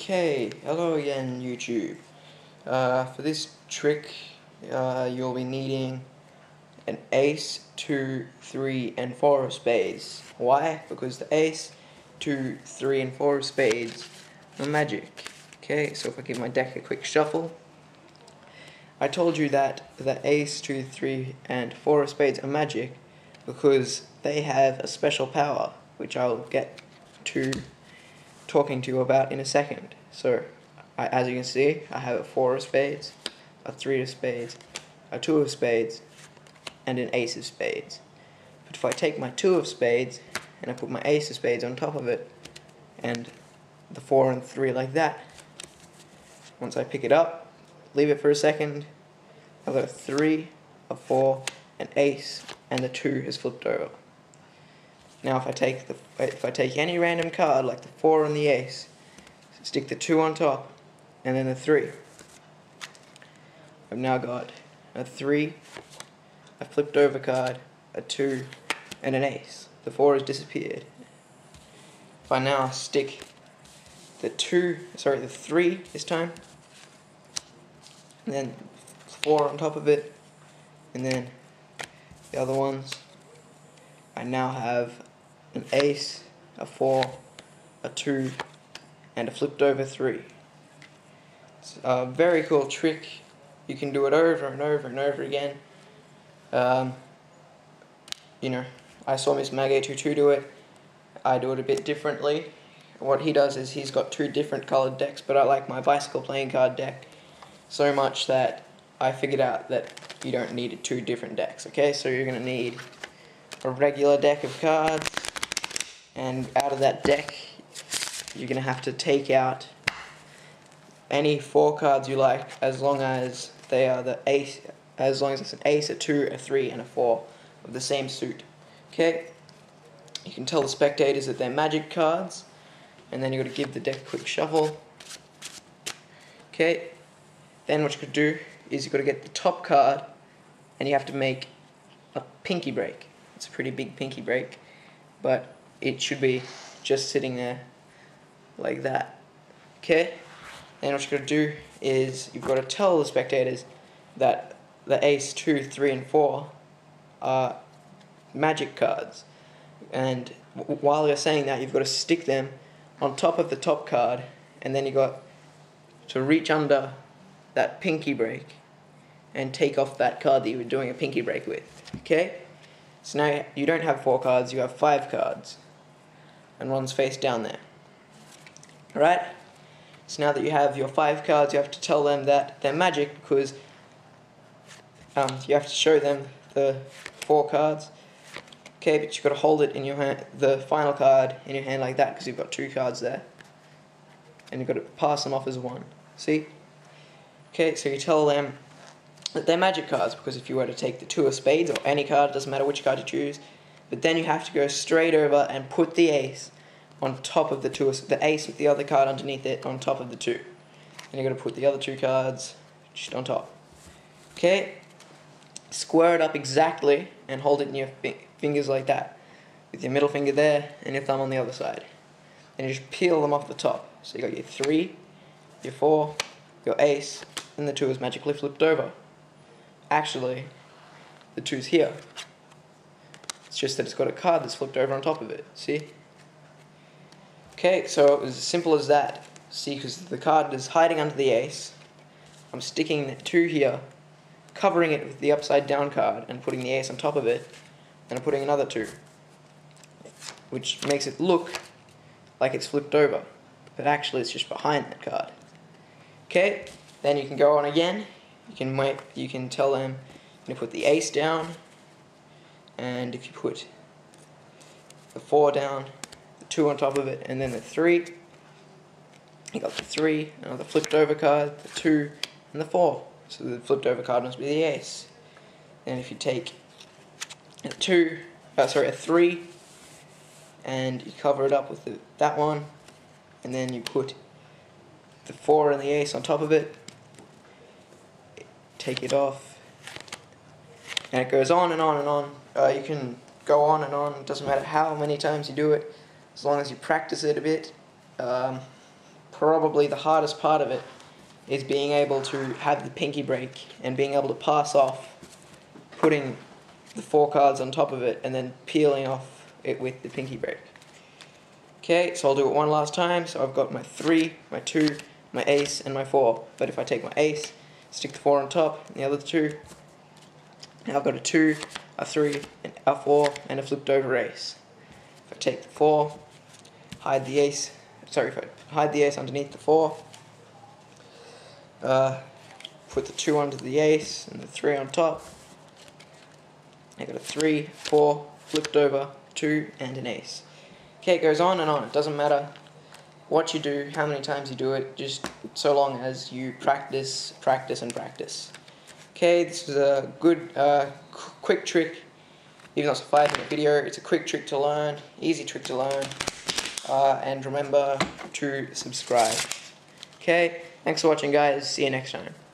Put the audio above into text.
Okay, hello again YouTube. For this trick, you'll be needing an ace, 2, 3, and 4 of spades. Why? Because the ace, 2, 3, and 4 of spades are magic. Okay, so if I give my deck a quick shuffle, I told you that the ace, 2, 3, and 4 of spades are magic because they have a special power, which I'll get to talking to you about in a second. So, as you can see, I have a 4 of spades, a 3 of spades, a 2 of spades, and an ace of spades. But if I take my 2 of spades and I put my ace of spades on top of it, and the 4 and 3 like that, once I pick it up, leave it for a second, I've got a 3, a 4, an ace, and the 2 is flipped over. Now if I take any random card like the 4 and the ace, stick the 2 on top, and then the 3, I've now got a 3, a flipped over card, a 2, and an ace. The 4 has disappeared. If I now stick the 3 this time, and then 4 on top of it, and then the other ones, I now have an ace, a 4, a 2, and a flipped over 3. It's a very cool trick. You can do it over and over and over again. You know, I saw Miss Mag822 do it. I do it a bit differently. What he does is he's got 2 different colored decks, but I like my bicycle playing card deck so much that I figured out that you don't need 2 different decks. Okay, so you're going to need a regular deck of cards, and out of that deck you're going to have to take out any 4 cards you like, as long as they are the ace, as long as it's an ace, a 2, a 3, and a 4 of the same suit. Okay, you can tell the spectators that they're magic cards, and then you've got to give the deck a quick shuffle. Okay, then what you could do is you've got to get the top card, and you have to make a pinky break. It's a pretty big pinky break, but it should be just sitting there like that. Okay, then what you've got to do is you've got to tell the spectators that the ace, 2, 3, and 4 are magic cards, and while you're saying that, you've got to stick them on top of the top card, and then you've got to reach under that pinky break and take off that card that you were doing a pinky break with. Okay, so now you don't have 4 cards, you have 5 cards, and one's face down there. Alright, so now that you have your 5 cards, you have to tell them that they're magic, because you have to show them the 4 cards. Okay, but you've got to hold it in your hand, the final card in your hand like that, because you've got 2 cards there, and you've got to pass them off as 1. See? Okay, so you tell them that they're magic cards, because if you were to take the 2 of spades, or any card, doesn't matter which card you choose, but then you have to go straight over and put the ace on top of the 2, the ace with the other card underneath it on top of the 2. And you've got to put the other 2 cards just on top. Okay? Square it up exactly and hold it in your fingers like that, with your middle finger there and your thumb on the other side. And you just peel them off the top. So you got your 3, your 4, your ace, and the 2 is magically flipped over. Actually, the 2's here. It's just that it's got a card that's flipped over on top of it. See? Okay, so it was as simple as that. See, because the card is hiding under the ace, I'm sticking the 2 here, covering it with the upside down card, and putting the ace on top of it, and I'm putting another 2, which makes it look like it's flipped over, but actually it's just behind that card. Okay, then you can go on again. You can tell them you put the ace down, and if you put the 4 down, the 2 on top of it, and then the 3, you got the 3, another flipped over card, the 2, and the 4. So the flipped over card must be the ace. And if you take a 3, and you cover it up with that one, and then you put the 4 and the ace on top of it, take it off, and it goes on and on and on. You can go on and on, it doesn't matter how many times you do it, as long as you practice it a bit. probably the hardest part of it is being able to have the pinky break and being able to pass off putting the 4 cards on top of it and then peeling off it with the pinky break. Okay, so I'll do it one last time. So I've got my 3, my 2, my ace, and my 4. But if I take my ace, stick the 4 on top, and the other 2, now I've got a 2, a 3, a 4, and a flipped over ace. If I take the 4, hide the ace, if I hide the ace underneath the 4, put the 2 under the ace and the 3 on top, I got a 3, 4, flipped over, 2, and an ace. Okay, it goes on and on. It doesn't matter what you do, how many times you do it, just so long as you practice, practice, and practice. Okay, this is a good, quick trick. Even though it's a 5-minute video, it's a quick trick to learn, easy trick to learn. And remember to subscribe. Okay, thanks for watching, guys. See you next time.